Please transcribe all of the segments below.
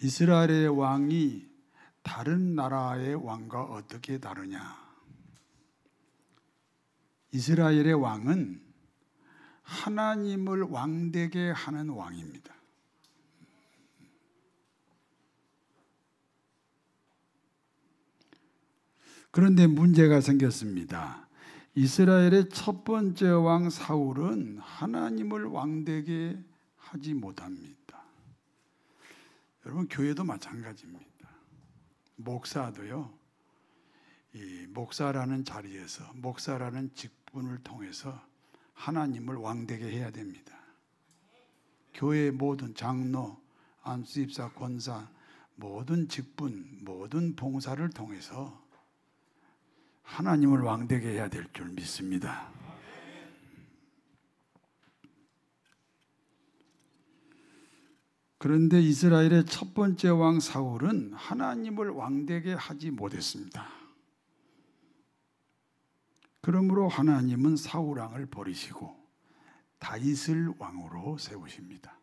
이스라엘의 왕이 다른 나라의 왕과 어떻게 다르냐? 이스라엘의 왕은 하나님을 왕되게 하는 왕입니다. 그런데 문제가 생겼습니다. 이스라엘의 첫 번째 왕 사울은 하나님을 왕되게 하지 못합니다. 여러분, 교회도 마찬가지입니다. 목사도요, 이 목사라는 자리에서, 목사라는 직분을 통해서 하나님을 왕되게 해야 됩니다. 교회의 모든 장로, 안수집사, 권사, 모든 직분, 모든 봉사를 통해서 하나님을 왕되게 해야 될 줄 믿습니다. 그런데 이스라엘의 첫 번째 왕 사울은 하나님을 왕되게 하지 못했습니다. 그러므로 하나님은 사울 왕을 버리시고 다윗을 왕으로 세우십니다.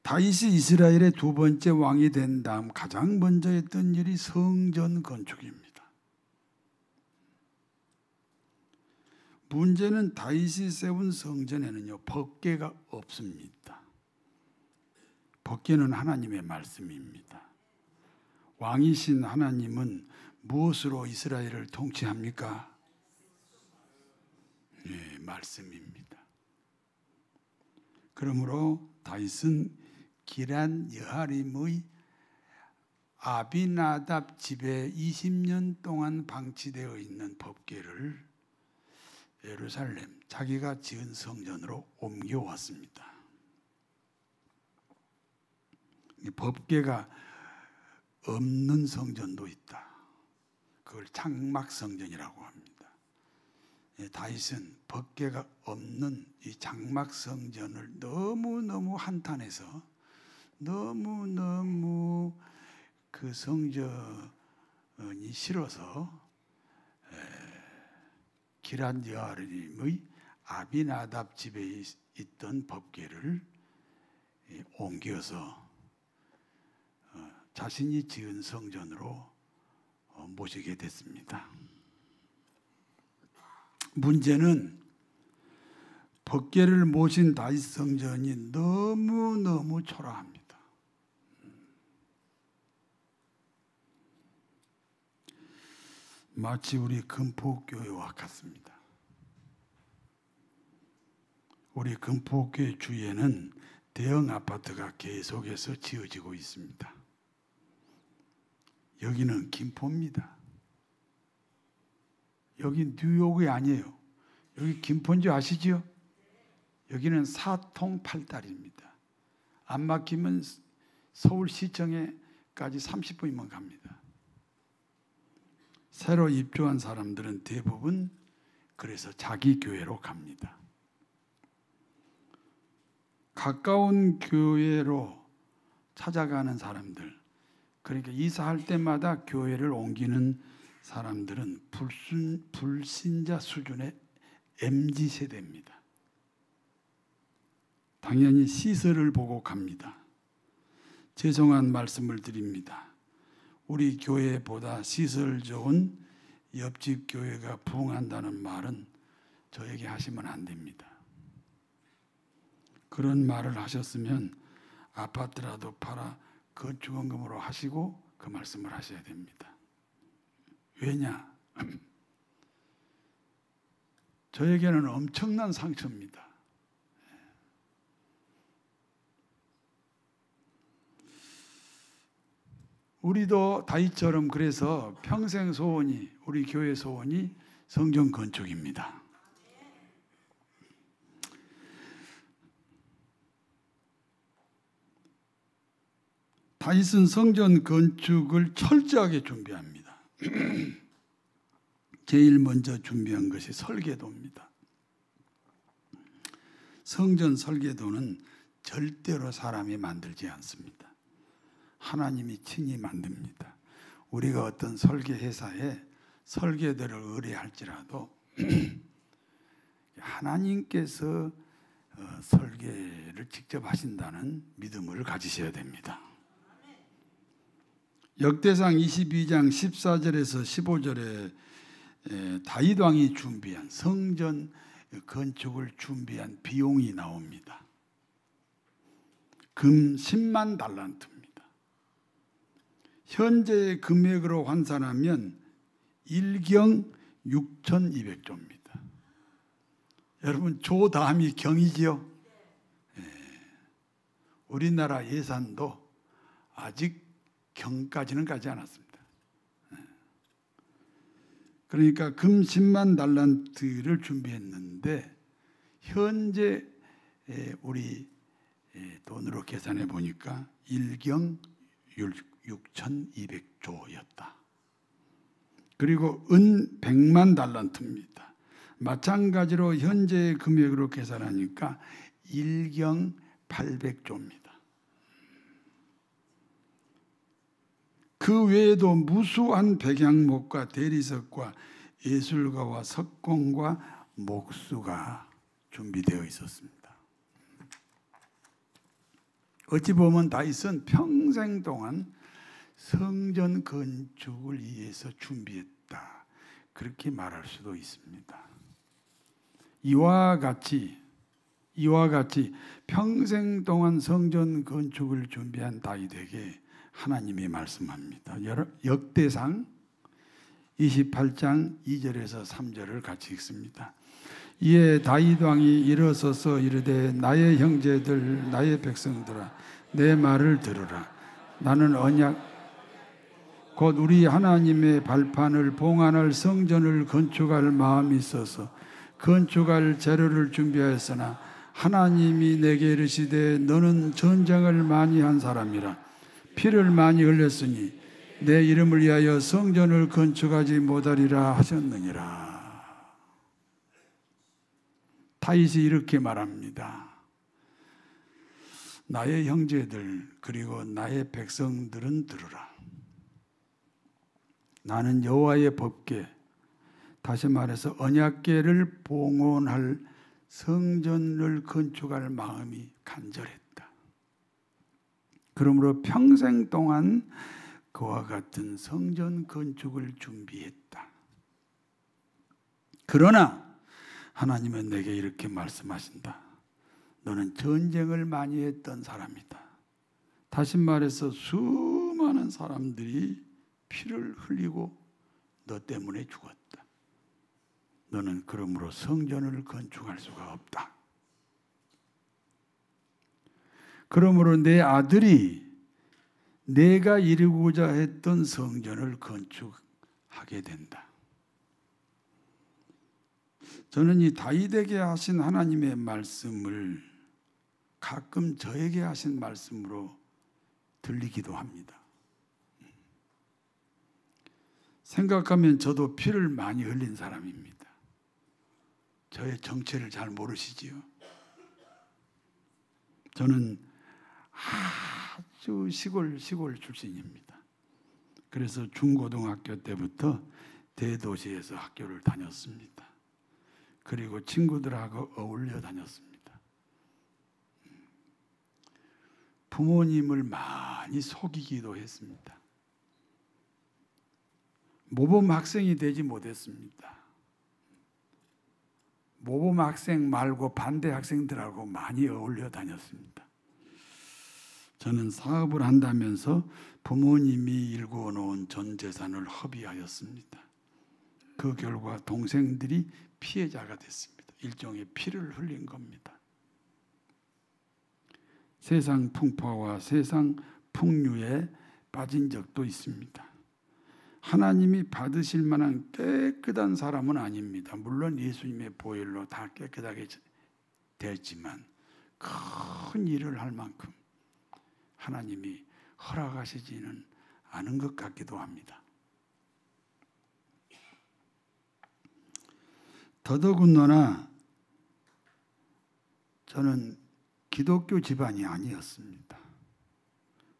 다윗이 이스라엘의 두 번째 왕이 된 다음 가장 먼저 했던 일이 성전 건축입니다. 문제는 다윗이 세운 성전에는요, 법궤가 없습니다. 법궤는 하나님의 말씀입니다. 왕이신 하나님은 무엇으로 이스라엘을 통치합니까? 네, 말씀입니다. 그러므로 다윗은 기란 여하림의 아비나답 집에 20년 동안 방치되어 있는 법궤를 예루살렘, 자기가 지은 성전으로 옮겨왔습니다. 법궤가 없는 성전도 있다. 그걸 장막성전이라고 합니다. 다윗은 법궤가 없는 이 장막성전을 너무너무 한탄해서 너무너무 그 성전이 싫어서 기란 여하림의 아비나답 집에 있던 법궤를 옮겨서 자신이 지은 성전으로 모시게 됐습니다. 문제는 법궤를 모신 다윗 성전이 너무너무 초라합니다. 마치 우리 금포교회와 같습니다. 우리 금포교회 주위에는 대형 아파트가 계속해서 지어지고 있습니다. 여기는 김포입니다. 여기 뉴욕이 아니에요. 여기 김포인 줄 아시죠? 여기는 사통팔달입니다. 안 막히면 서울시청에까지 30분이면 갑니다. 새로 입주한 사람들은 대부분 그래서 자기 교회로 갑니다. 가까운 교회로 찾아가는 사람들, 그러니까 이사할 때마다 교회를 옮기는 사람들은 불신자 수준의 MZ세대입니다. 당연히 시설을 보고 갑니다. 죄송한 말씀을 드립니다. 우리 교회보다 시설 좋은 옆집 교회가 부흥한다는 말은 저에게 하시면 안 됩니다. 그런 말을 하셨으면 아파트라도 팔아 건축원금으로 하시고 그 말씀을 하셔야 됩니다. 왜냐? 저에게는 엄청난 상처입니다. 우리도 다윗처럼 그래서 평생 소원이, 우리 교회 소원이 성전 건축입니다. 다윗은 성전 건축을 철저하게 준비합니다. 제일 먼저 준비한 것이 설계도입니다. 성전 설계도는 절대로 사람이 만들지 않습니다. 하나님이 친히 만듭니다. 우리가 어떤 설계 회사에 설계도를 의뢰할지라도 하나님께서 설계를 직접 하신다는 믿음을 가지셔야 됩니다. 역대상 22장 14절에서 15절에 다윗 왕이 준비한 성전 건축을 준비한 비용이 나옵니다. 금 10만 달란트입니다. 현재의 금액으로 환산하면 1경 6,200조입니다. 여러분 조 다음이 경이지요? 우리나라 예산도 아직 경까지는 가지 않았습니다. 그러니까 금 10만 달란트를 준비했는데 현재 우리 돈으로 계산해 보니까 1경 6,200조였다. 그리고 은 100만 달란트입니다. 마찬가지로 현재의 금액으로 계산하니까 1경 800조입니다. 그 외에도 무수한 백향목과 대리석과 예술가와 석공과 목수가 준비되어 있었습니다. 어찌 보면 다윗은 평생 동안 성전 건축을 위해서 준비했다, 그렇게 말할 수도 있습니다. 이와 같이 평생 동안 성전 건축을 준비한 다윗에게 하나님이 말씀합니다. 역대상 28장 2절에서 3절을 같이 읽습니다. 이에 다윗 왕이 일어서서 이르되 나의 형제들 나의 백성들아 내 말을 들으라. 나는 언약 곧 우리 하나님의 발판을 봉안할 성전을 건축할 마음이 있어서 건축할 재료를 준비하였으나 하나님이 내게 이르시되 너는 전쟁을 많이 한 사람이라 피를 많이 흘렸으니 내 이름을 위하여 성전을 건축하지 못하리라 하셨느니라. 다윗이 이렇게 말합니다. 나의 형제들 그리고 나의 백성들은 들으라. 나는 여호와의 법궤, 다시 말해서 언약궤를 봉헌할 성전을 건축할 마음이 간절했다. 그러므로 평생 동안 그와 같은 성전 건축을 준비했다. 그러나 하나님은 내게 이렇게 말씀하신다. 너는 전쟁을 많이 했던 사람이다. 다시 말해서 수많은 사람들이 피를 흘리고 너 때문에 죽었다. 너는 그러므로 성전을 건축할 수가 없다. 그러므로 내 아들이 내가 이루고자 했던 성전을 건축하게 된다. 저는 이 다윗에게 하신 하나님의 말씀을 가끔 저에게 하신 말씀으로 들리기도 합니다. 생각하면 저도 피를 많이 흘린 사람입니다. 저의 정체를 잘 모르시지요. 저는 아주 시골 출신입니다. 그래서 중고등학교 때부터 대도시에서 학교를 다녔습니다. 그리고 친구들하고 어울려 다녔습니다. 부모님을 많이 속이기도 했습니다. 모범 학생이 되지 못했습니다. 모범 학생 말고 반대 학생들하고 많이 어울려 다녔습니다. 저는 사업을 한다면서 부모님이 일구어 놓은 전 재산을 허비하였습니다. 그 결과 동생들이 피해자가 됐습니다. 일종의 피를 흘린 겁니다. 세상 풍파와 세상 풍류에 빠진 적도 있습니다. 하나님이 받으실 만한 깨끗한 사람은 아닙니다. 물론 예수님의 보혈로 다 깨끗하게 됐지만 큰 일을 할 만큼 하나님이 허락하시지는 않은 것 같기도 합니다. 더더군다나 저는 기독교 집안이 아니었습니다.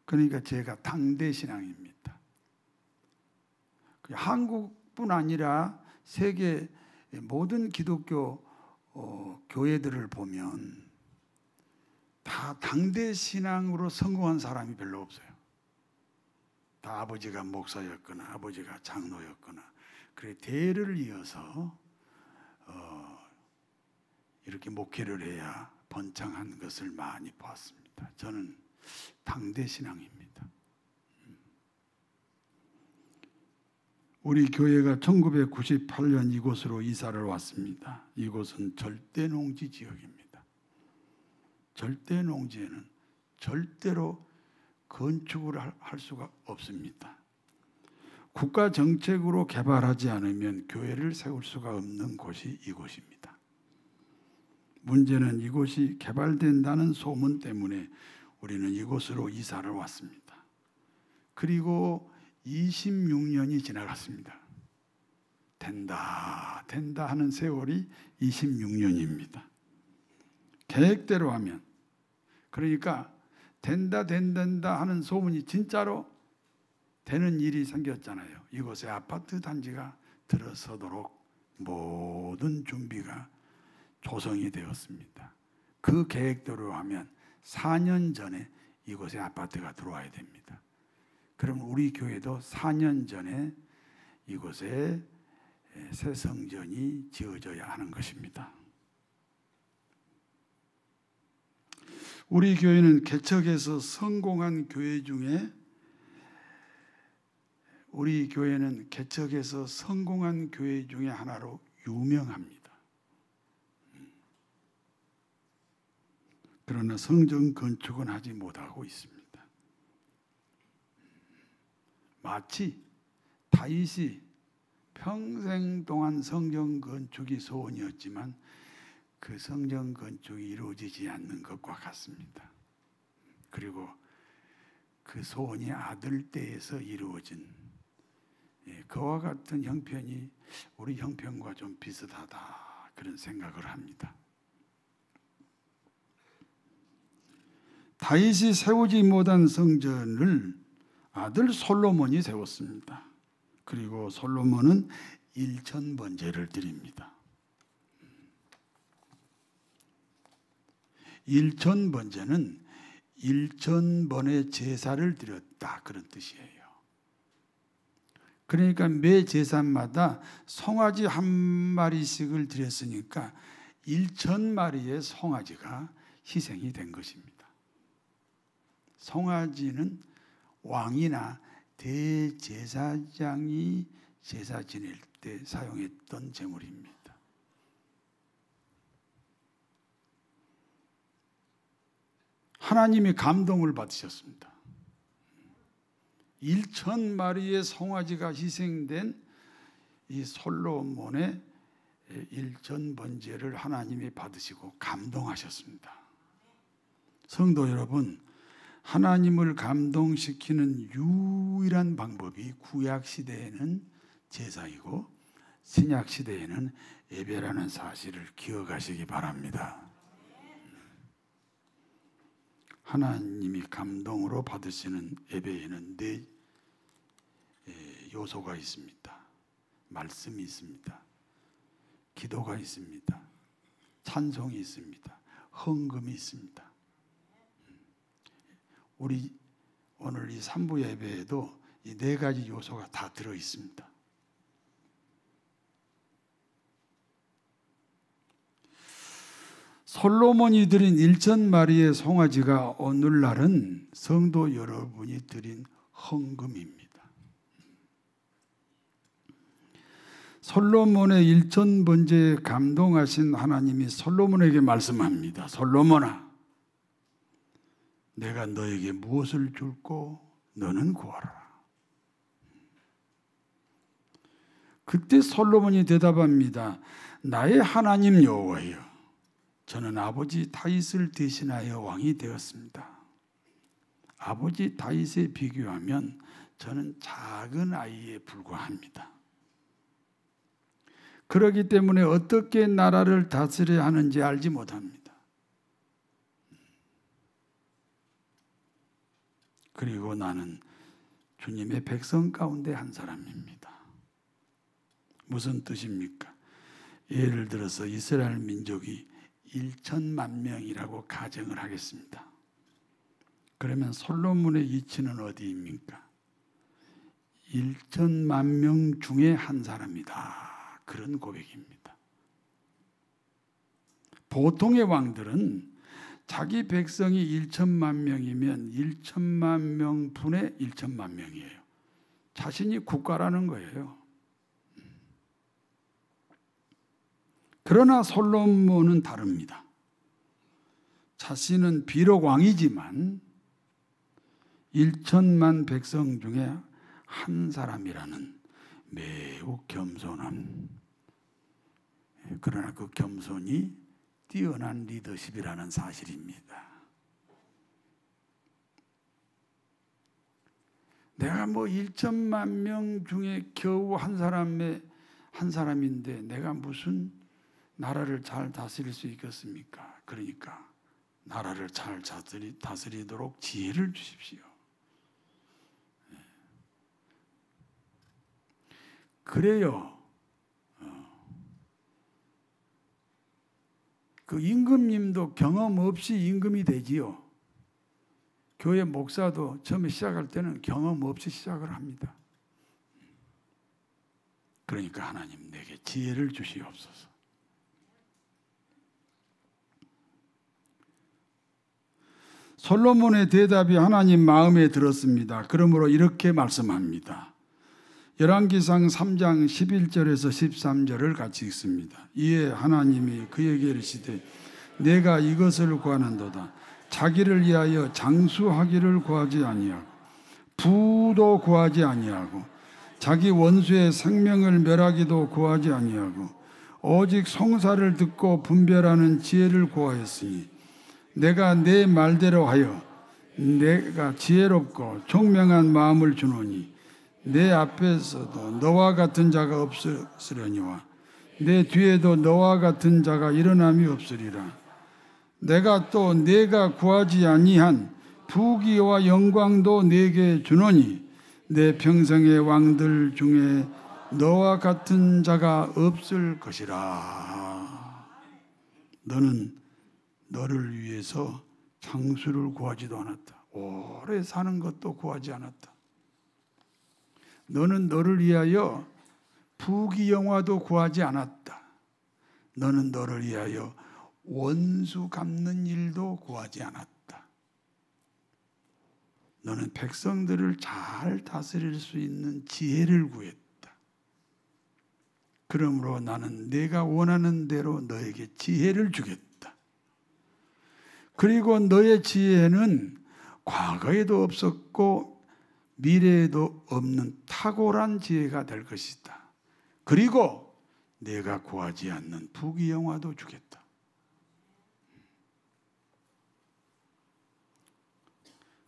그러니까 제가 당대 신앙입니다. 한국뿐 아니라 세계 모든 기독교 교회들을 보면 다 당대 신앙으로 성공한 사람이 별로 없어요. 다 아버지가 목사였거나 아버지가 장로였거나 그래 대를 이어서 이렇게 목회를 해야 번창한 것을 많이 보았습니다. 저는 당대 신앙입니다. 우리 교회가 1998년 이곳으로 이사를 왔습니다. 이곳은 절대농지 지역입니다. 절대농지에는 절대로 건축을 할 수가 없습니다. 국가 정책으로 개발하지 않으면 교회를 세울 수가 없는 곳이 이곳입니다. 문제는 이곳이 개발된다는 소문 때문에 우리는 이곳으로 이사를 왔습니다. 그리고 26년이 지나갔습니다. 된다 하는 세월이 26년입니다. 계획대로 하면, 그러니까 된다 하는 소문이 진짜로 되는 일이 생겼잖아요. 이곳에 아파트 단지가 들어서도록 모든 준비가 조성이 되었습니다. 그 계획대로 하면 4년 전에 이곳에 아파트가 들어와야 됩니다. 그럼 우리 교회도 4년 전에 이곳에 새 성전이 지어져야 하는 것입니다. 우리 교회는 개척에서 성공한 교회 중에 하나로 유명합니다. 그러나 성전 건축은 하지 못하고 있습니다. 마치 다윗이 평생 동안 성전 건축이 소원이었지만 그 성전 건축이 이루어지지 않는 것과 같습니다. 그리고 그 소원이 아들 때에서 이루어진 그와 같은 형편이 우리 형편과 좀 비슷하다 그런 생각을 합니다. 다윗이 세우지 못한 성전을 아들 솔로몬이 세웠습니다. 그리고 솔로몬은 1000번제를 드립니다. 1000번제는 1000번의 제사를 드렸다 그런 뜻이에요. 그러니까 매 제사마다 송아지 한 마리씩을 드렸으니까 1000마리의 송아지가 희생이 된 것입니다. 송아지는 왕이나 대제사장이 제사 지낼 때 사용했던 제물입니다. 하나님이 감동을 받으셨습니다. 1000마리의 송아지가 희생된 이 솔로몬의 1000번제를 하나님이 받으시고 감동하셨습니다. 성도 여러분, 하나님을 감동시키는 유일한 방법이 구약 시대에는 제사이고 신약 시대에는 예배라는 사실을 기억하시기 바랍니다. 하나님이 감동으로 받으시는 예배에는 4 요소가 있습니다. 말씀이 있습니다. 기도가 있습니다. 찬송이 있습니다. 헌금이 있습니다. 우리 오늘 이 3부 예배에도 이 4가지 요소가 다 들어 있습니다. 솔로몬이 드린 1000마리의 송아지가 오늘날은 성도 여러분이 드린 헌금입니다. 솔로몬의 1000번제에 감동하신 하나님이 솔로몬에게 말씀합니다. 솔로몬아, 내가 너에게 무엇을 줄고 너는 구하라. 그때 솔로몬이 대답합니다. 나의 하나님 여호와여, 저는 아버지 다윗을 대신하여 왕이 되었습니다. 아버지 다윗에 비교하면 저는 작은 아이에 불과합니다. 그렇기 때문에 어떻게 나라를 다스려야 하는지 알지 못합니다. 그리고 나는 주님의 백성 가운데 한 사람입니다. 무슨 뜻입니까? 예를 들어서 이스라엘 민족이 1천만 명이라고 가정을 하겠습니다. 그러면 솔로몬의 위치는 어디입니까? 1천만 명 중에 한 사람이다. 그런 고백입니다. 보통의 왕들은 자기 백성이 1천만 명이면 1천만 명 분의 1천만 명이에요. 자신이 국가라는 거예요. 그러나 솔로몬은 다릅니다. 자신은 비록 왕이지만 1천만 백성 중에 한 사람이라는 매우 겸손한, 그러나 그 겸손이 뛰어난 리더십이라는 사실입니다. 내가 뭐 1천만 명 중에 겨우 한 사람인데 내가 무슨 나라를 잘 다스릴 수 있겠습니까? 그러니까 나라를 잘 다스리도록 지혜를 주십시오. 그래요. 그 임금님도 경험 없이 임금이 되지요. 교회 목사도 처음에 시작할 때는 경험 없이 시작을 합니다. 그러니까 하나님 내게 지혜를 주시옵소서. 솔로몬의 대답이 하나님 마음에 들었습니다. 그러므로 이렇게 말씀합니다. 열왕기상 3장 11절에서 13절을 같이 읽습니다. 이에 하나님이 그에게 이르시되 내가 이것을 구하는도다. 자기를 위하여 장수하기를 구하지 아니하고 부도 구하지 아니하고 자기 원수의 생명을 멸하기도 구하지 아니하고 오직 송사를 듣고 분별하는 지혜를 구하였으니 내가 내 말대로 하여 내가 지혜롭고 총명한 마음을 주노니 내 앞에서도 너와 같은 자가 없으려니와 내 뒤에도 너와 같은 자가 일어남이 없으리라. 내가 또 내가 구하지 아니한 부귀와 영광도 내게 주노니 내 평생의 왕들 중에 너와 같은 자가 없을 것이라. 너는 너를 위해서 장수를 구하지도 않았다. 오래 사는 것도 구하지 않았다. 너는 너를 위하여 부귀 영화도 구하지 않았다. 너는 너를 위하여 원수 갚는 일도 구하지 않았다. 너는 백성들을 잘 다스릴 수 있는 지혜를 구했다. 그러므로 나는 내가 원하는 대로 너에게 지혜를 주겠다. 그리고 너의 지혜는 과거에도 없었고 미래에도 없는 탁월한 지혜가 될 것이다. 그리고 내가 구하지 않는 부귀 영화도 주겠다.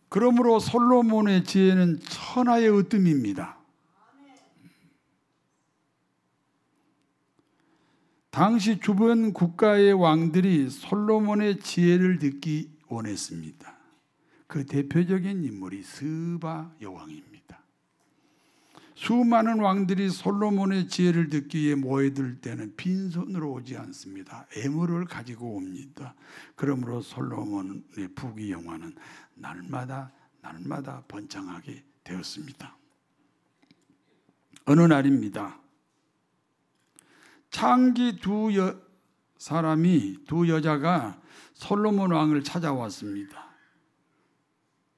그러므로 솔로몬의 지혜는 천하의 으뜸입니다. 당시 주변 국가의 왕들이 솔로몬의 지혜를 듣기 원했습니다. 그 대표적인 인물이 스바 여왕입니다. 수많은 왕들이 솔로몬의 지혜를 듣기 위해 모여들 때는 빈손으로 오지 않습니다. 애물을 가지고 옵니다. 그러므로 솔로몬의 부귀 영화는 날마다 번창하게 되었습니다. 어느 날입니다. 창기 두 여자가 솔로몬 왕을 찾아왔습니다.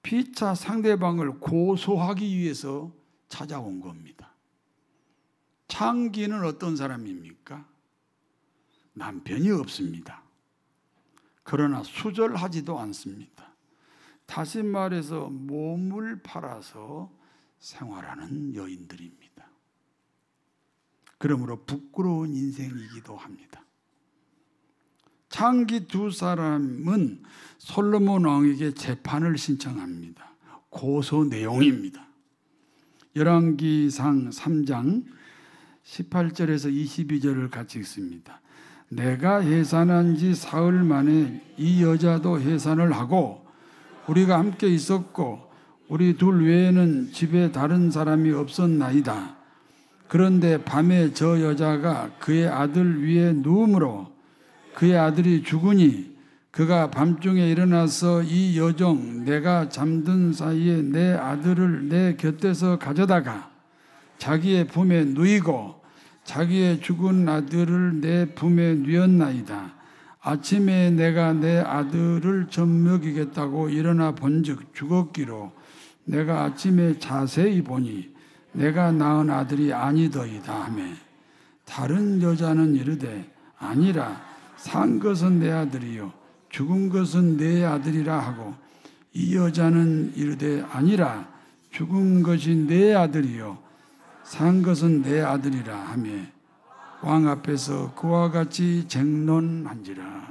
피차 상대방을 고소하기 위해서 찾아온 겁니다. 창기는 어떤 사람입니까? 남편이 없습니다. 그러나 수절하지도 않습니다. 다시 말해서 몸을 팔아서 생활하는 여인들입니다. 그러므로 부끄러운 인생이기도 합니다. 창기 두 사람은 솔로몬 왕에게 재판을 신청합니다. 고소 내용입니다. 열왕기상 3장 18절에서 22절을 같이 읽습니다. 내가 해산한 지 사흘 만에 이 여자도 해산을 하고 우리가 함께 있었고 우리 둘 외에는 집에 다른 사람이 없었나이다. 그런데 밤에 저 여자가 그의 아들 위에 누우므로 그의 아들이 죽으니 그가 밤중에 일어나서 이 여종 내가 잠든 사이에 내 아들을 내 곁에서 가져다가 자기의 품에 누이고 자기의 죽은 아들을 내 품에 누였나이다. 아침에 내가 내 아들을 젖먹이겠다고 일어나 본즉 죽었기로 내가 아침에 자세히 보니 내가 낳은 아들이 아니더이다 하매 다른 여자는 이르되 아니라 산 것은 내 아들이요 죽은 것은 내 아들이라 하고 이 여자는 이르되 아니라 죽은 것이 내 아들이요 산 것은 내 아들이라 하며 왕 앞에서 그와 같이 쟁론한지라.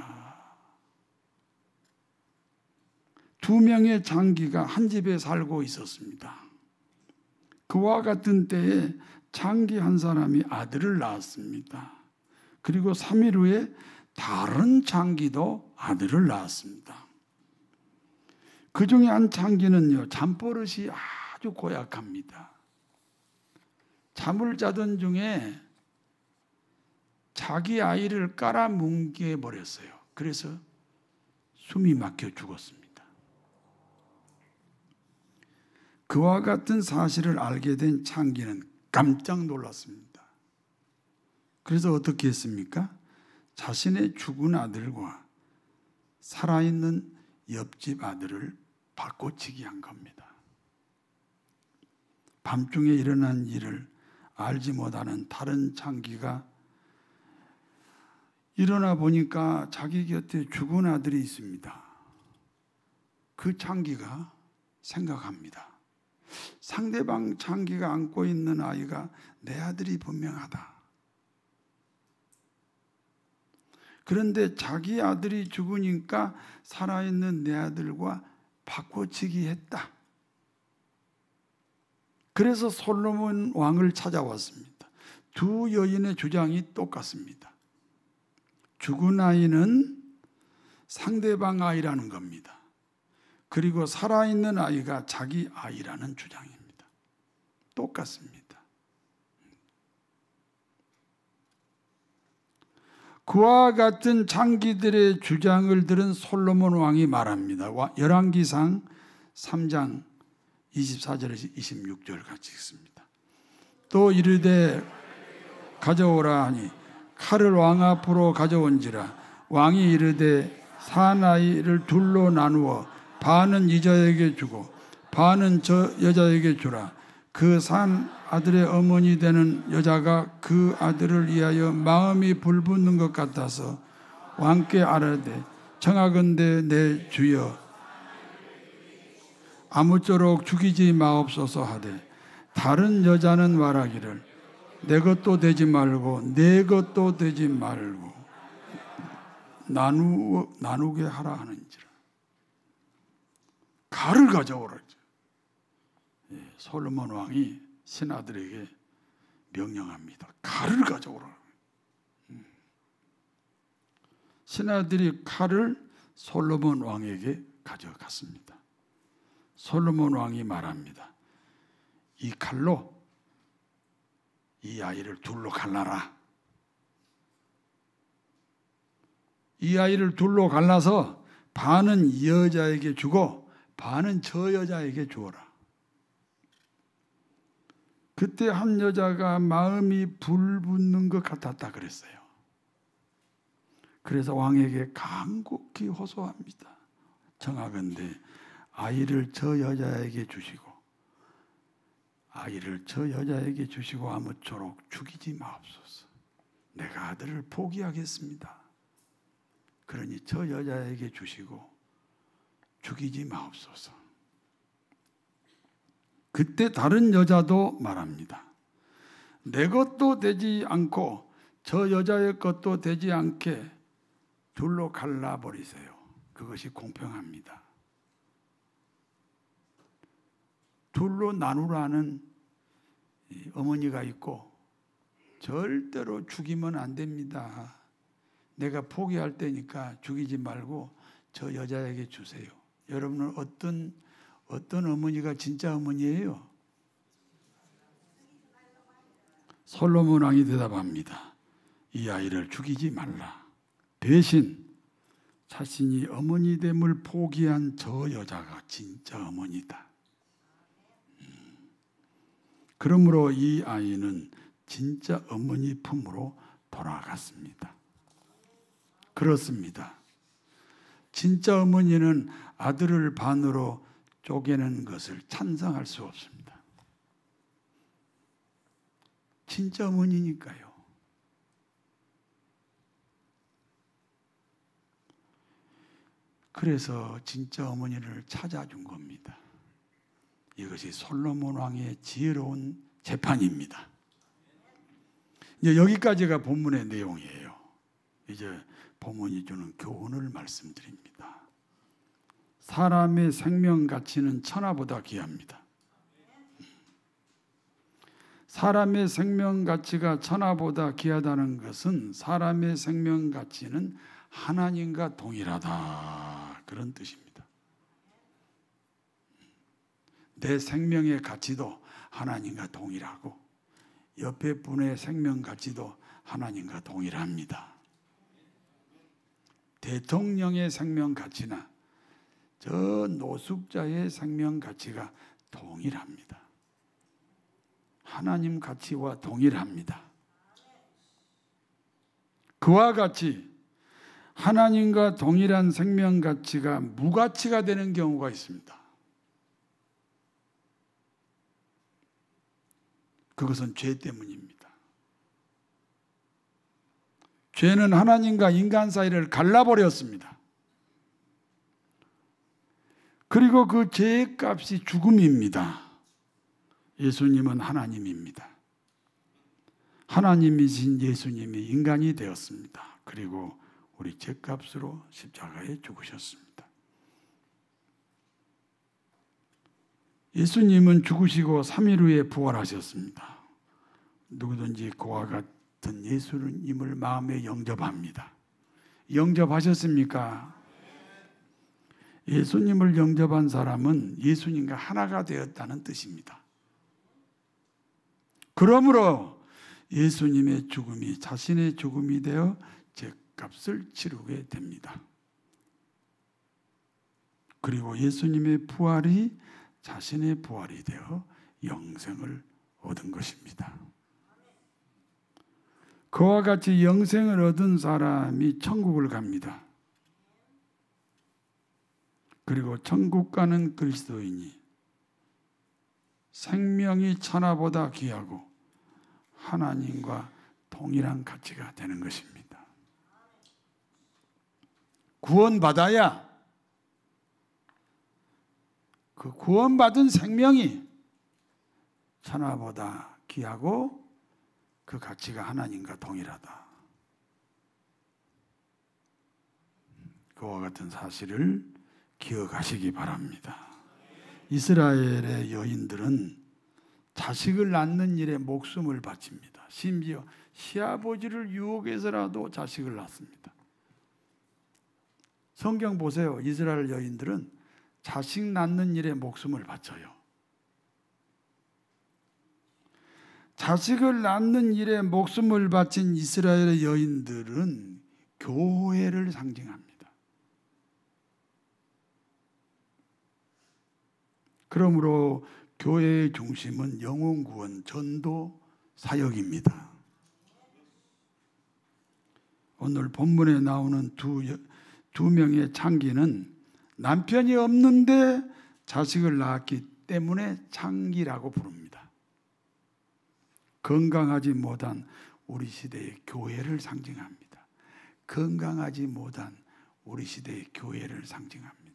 두 명의 장기가 한 집에 살고 있었습니다. 그와 같은 때에 장기 한 사람이 아들을 낳았습니다. 그리고 3일 후에 다른 장기도 아들을 낳았습니다. 그 중에 한 장기는요, 잠버릇이 아주 고약합니다. 잠을 자던 중에 자기 아이를 깔아뭉개 버렸어요. 그래서 숨이 막혀 죽었습니다. 그와 같은 사실을 알게 된 창기는 깜짝 놀랐습니다. 그래서 어떻게 했습니까? 자신의 죽은 아들과 살아있는 옆집 아들을 바꿔치기 한 겁니다. 밤중에 일어난 일을 알지 못하는 다른 창기가 일어나 보니까 자기 곁에 죽은 아들이 있습니다. 그 창기가 생각합니다. 상대방 창기가 안고 있는 아이가 내 아들이 분명하다. 그런데 자기 아들이 죽으니까 살아있는 내 아들과 바꿔치기 했다. 그래서 솔로몬 왕을 찾아왔습니다. 두 여인의 주장이 똑같습니다. 죽은 아이는 상대방 아이라는 겁니다. 그리고 살아있는 아이가 자기 아이라는 주장입니다. 똑같습니다. 그와 같은 장기들의 주장을 들은 솔로몬 왕이 말합니다. 열왕기상 3장 24절에서 26절 같이 읽습니다. 또 이르되 가져오라 하니 칼을 왕 앞으로 가져온지라 왕이 이르되 산 아이를 둘로 나누어 반은 이 여자에게 주고 반은 저 여자에게 주라. 그 산 아들의 어머니 되는 여자가 그 아들을 위하여 마음이 불붙는 것 같아서 왕께 아뢰되 청하건대 내 주여 아무쪼록 죽이지 마옵소서 하되 다른 여자는 말하기를 내 것도 되지 말고 내 것도 되지 말고 나누게 하라 하는지라. 칼을 가져오라. 솔로몬 왕이 신하들에게 명령합니다. 칼을 가져오라. 신하들이 칼을 솔로몬 왕에게 가져갔습니다. 솔로몬 왕이 말합니다. 이 칼로 이 아이를 둘로 갈라라. 이 아이를 둘로 갈라서 반은 이 여자에게 주고 반은 저 여자에게 주어라. 그때 한 여자가 마음이 불붙는 것 같았다 그랬어요. 그래서 왕에게 간곡히 호소합니다. 청하건대 아이를 저 여자에게 주시고 아이를 저 여자에게 주시고 아무쪼록 죽이지 마옵소서. 내가 아들을 포기하겠습니다. 그러니 저 여자에게 주시고 죽이지 마옵소서. 그때 다른 여자도 말합니다. 내 것도 되지 않고 저 여자의 것도 되지 않게 둘로 갈라버리세요. 그것이 공평합니다. 둘로 나누라는 어머니가 있고 절대로 죽이면 안 됩니다. 내가 포기할 때니까 죽이지 말고 저 여자에게 주세요. 여러분은 어떤 어머니가 진짜 어머니예요? 솔로몬 왕이 대답합니다. 이 아이를 죽이지 말라. 대신 자신이 어머니 됨을 포기한 저 여자가 진짜 어머니다. 그러므로 이 아이는 진짜 어머니 품으로 돌아갔습니다. 그렇습니다. 진짜 어머니는 아들을 반으로 쪼개는 것을 찬성할 수 없습니다. 진짜 어머니니까요. 그래서 진짜 어머니를 찾아준 겁니다. 이것이 솔로몬 왕의 지혜로운 재판입니다. 이제 여기까지가 본문의 내용이에요. 이제 본문이 주는 교훈을 말씀드립니다. 사람의 생명 가치는 천하보다 귀합니다. 사람의 생명 가치가 천하보다 귀하다는 것은 사람의 생명 가치는 하나님과 동일하다, 그런 뜻입니다. 내 생명의 가치도 하나님과 동일하고 옆에 분의 생명 가치도 하나님과 동일합니다. 대통령의 생명 가치나 저 노숙자의 생명 가치가 동일합니다. 하나님 가치와 동일합니다. 그와 같이 하나님과 동일한 생명 가치가 무가치가 되는 경우가 있습니다. 그것은 죄 때문입니다. 죄는 하나님과 인간 사이를 갈라버렸습니다. 그리고 그 죄의 값이 죽음입니다. 예수님은 하나님입니다. 하나님이신 예수님이 인간이 되었습니다. 그리고 우리 죄값으로 십자가에 죽으셨습니다. 예수님은 죽으시고 3일 후에 부활하셨습니다. 누구든지 그와 같은 예수님을 마음에 영접합니다. 영접하셨습니까? 예수님을 영접한 사람은 예수님과 하나가 되었다는 뜻입니다. 그러므로 예수님의 죽음이 자신의 죽음이 되어 죄값을 치르게 됩니다. 그리고 예수님의 부활이 자신의 부활이 되어 영생을 얻은 것입니다. 그와 같이 영생을 얻은 사람이 천국을 갑니다. 그리고 천국 가는 그리스도인이 생명이 천하보다 귀하고 하나님과 동일한 가치가 되는 것입니다. 구원받아야 그 구원받은 생명이 천하보다 귀하고 그 가치가 하나님과 동일하다. 그와 같은 사실을 기억하시기 바랍니다. 이스라엘의 여인들은 자식을 낳는 일에 목숨을 바칩니다. 심지어 시아버지를 유혹해서라도 자식을 낳습니다. 성경 보세요. 이스라엘 여인들은 자식 낳는 일에 목숨을 바쳐요. 자식을 낳는 일에 목숨을 바친 이스라엘의 여인들은 교회를 상징합니다. 그러므로 교회의 중심은 영혼 구원, 전도, 사역입니다. 오늘 본문에 나오는 두 명의 창기는 남편이 없는데 자식을 낳았기 때문에 창기라고 부릅니다. 건강하지 못한 우리 시대의 교회를 상징합니다. 건강하지 못한 우리 시대의 교회를 상징합니다.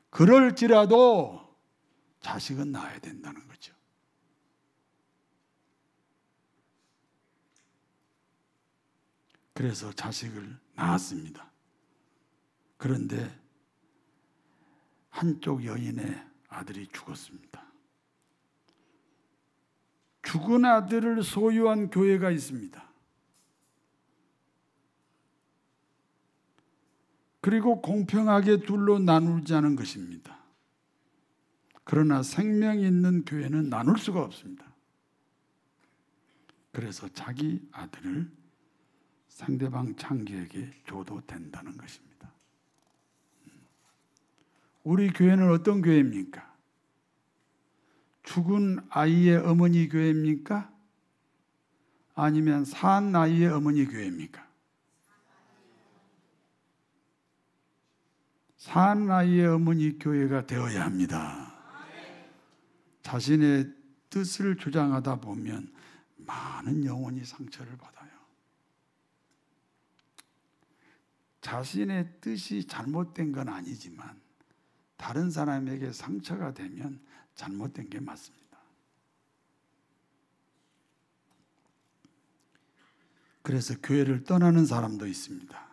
그럴지라도 자식은 낳아야 된다는 거죠. 그래서 자식을 낳았습니다. 그런데 한쪽 여인의 아들이 죽었습니다. 죽은 아들을 소유한 교회가 있습니다. 그리고 공평하게 둘로 나누자는 것입니다. 그러나 생명이 있는 교회는 나눌 수가 없습니다. 그래서 자기 아들을 상대방 창기에게 줘도 된다는 것입니다. 우리 교회는 어떤 교회입니까? 죽은 아이의 어머니 교회입니까? 아니면 산 아이의 어머니 교회입니까? 산 아이의 어머니 교회가 되어야 합니다. 자신의 뜻을 주장하다 보면 많은 영혼이 상처를 받아요. 자신의 뜻이 잘못된 건 아니지만 다른 사람에게 상처가 되면 잘못된 게 맞습니다. 그래서 교회를 떠나는 사람도 있습니다.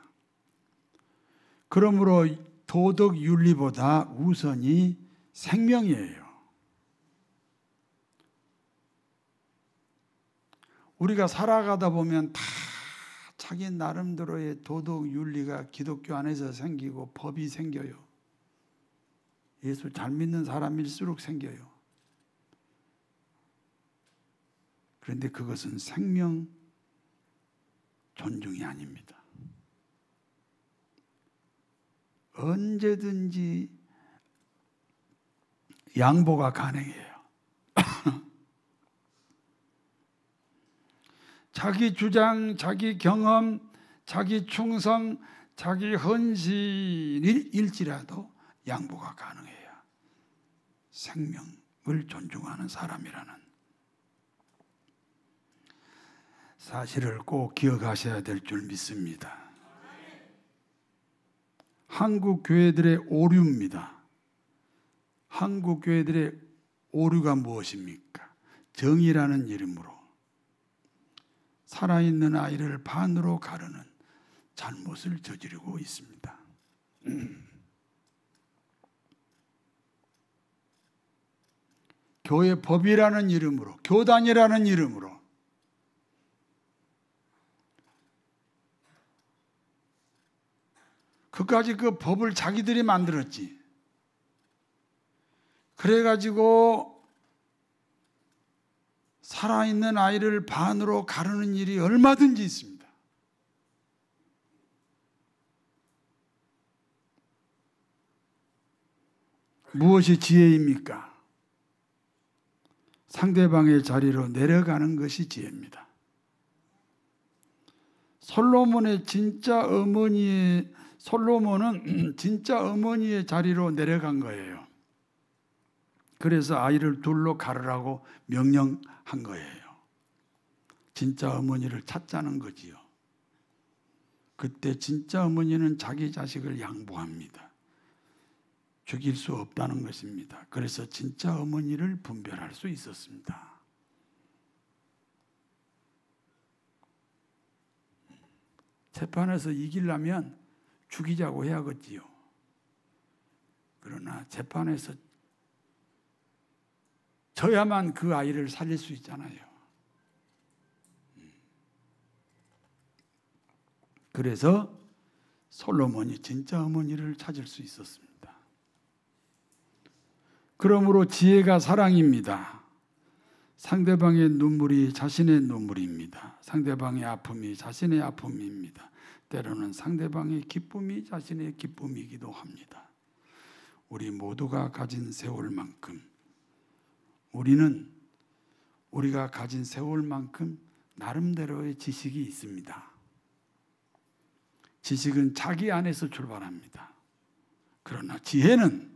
그러므로 도덕 윤리보다 우선이 생명이에요. 우리가 살아가다 보면 다 자기 나름대로의 도덕 윤리가 기독교 안에서 생기고 법이 생겨요. 예수 잘 믿는 사람일수록 생겨요. 그런데 그것은 생명 존중이 아닙니다. 언제든지 양보가 가능해요. 자기 주장, 자기 경험, 자기 충성, 자기 헌신일지라도 양보가 가능해야 생명을 존중하는 사람이라는 사실을 꼭 기억하셔야 될 줄 믿습니다. 한국 교회들의 오류입니다. 한국 교회들의 오류가 무엇입니까? 정의라는 이름으로 살아있는 아이를 반으로 가르는 잘못을 저지르고 있습니다. 교회 법이라는 이름으로, 교단이라는 이름으로 그까지 그 법을 자기들이 만들었지. 그래가지고 살아있는 아이를 반으로 가르는 일이 얼마든지 있습니다. 무엇이 지혜입니까? 상대방의 자리로 내려가는 것이 지혜입니다. 솔로몬은 진짜 어머니의 자리로 내려간 거예요. 그래서 아이를 둘로 가르라고 명령한 거예요. 진짜 어머니를 찾자는 거지요. 그때 진짜 어머니는 자기 자식을 양보합니다. 죽일 수 없다는 것입니다. 그래서 진짜 어머니를 분별할 수 있었습니다. 재판에서 이기려면 죽이자고 해야겠지요. 그러나 재판에서 져야만 그 아이를 살릴 수 있잖아요. 그래서 솔로몬이 진짜 어머니를 찾을 수 있었습니다. 그러므로 지혜가 사랑입니다. 상대방의 눈물이 자신의 눈물입니다. 상대방의 아픔이 자신의 아픔입니다. 때로는 상대방의 기쁨이 자신의 기쁨이기도 합니다. 우리 모두가 가진 세월만큼 우리가 가진 세월만큼 나름대로의 지식이 있습니다. 지식은 자기 안에서 출발합니다. 그러나 지혜는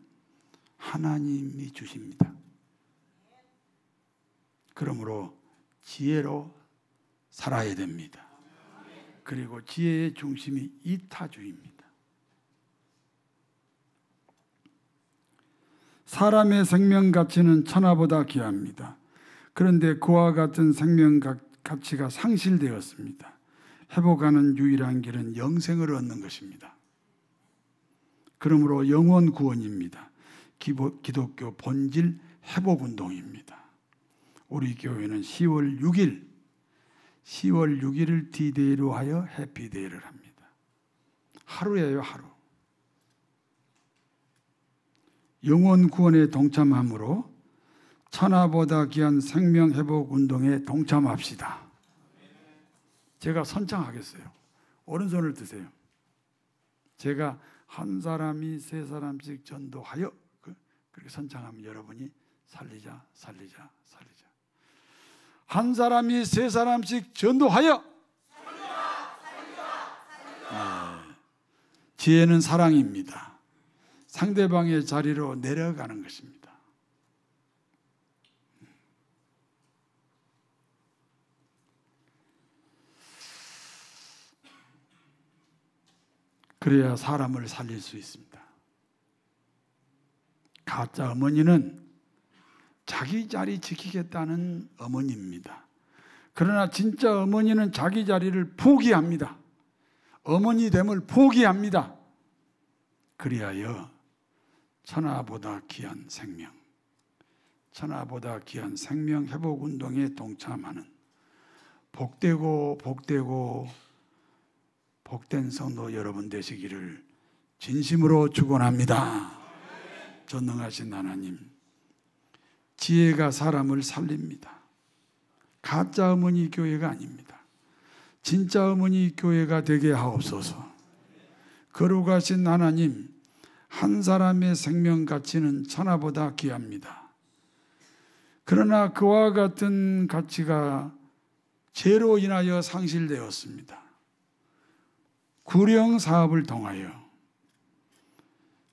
하나님이 주십니다. 그러므로 지혜로 살아야 됩니다. 그리고 지혜의 중심이 이타주의입니다. 사람의 생명 가치는 천하보다 귀합니다. 그런데 그와 같은 생명 가치가 상실되었습니다. 회복하는 유일한 길은 영생을 얻는 것입니다. 그러므로 영원 구원입니다. 기독교 본질 회복운동입니다. 우리 교회는 10월 6일을 D-Day로 하여 해피데이를 합니다. 하루예요, 하루. 영원 구원에 동참함으로 천하보다 귀한 생명 회복 운동에 동참합시다. 제가 선창하겠어요. 오른손을 드세요. 제가 한 사람이 세 사람씩 전도하여 그렇게 선창하면 여러분이 살리자, 살리자, 살리자. 한 사람이 세 사람씩 전도하여. 네. 지혜는 사랑입니다. 상대방의 자리로 내려가는 것입니다. 그래야 사람을 살릴 수 있습니다. 가짜 어머니는 자기 자리 지키겠다는 어머니입니다. 그러나 진짜 어머니는 자기 자리를 포기합니다. 어머니 됨을 포기합니다. 그리하여 천하보다 귀한 생명, 천하보다 귀한 생명 회복 운동에 동참하는 복되고 복된 성도 여러분 되시기를 진심으로 축원합니다. 전능하신 하나님, 지혜가 사람을 살립니다. 가짜 어머니 교회가 아닙니다. 진짜 어머니 교회가 되게 하옵소서. 거룩하신 하나님, 한 사람의 생명 가치는 천하보다 귀합니다. 그러나 그와 같은 가치가 죄로 인하여 상실되었습니다. 구령 사업을 통하여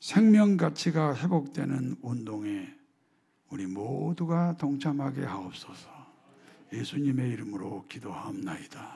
생명 가치가 회복되는 운동에 우리 모두가 동참하게 하옵소서. 예수님의 이름으로 기도하옵나이다.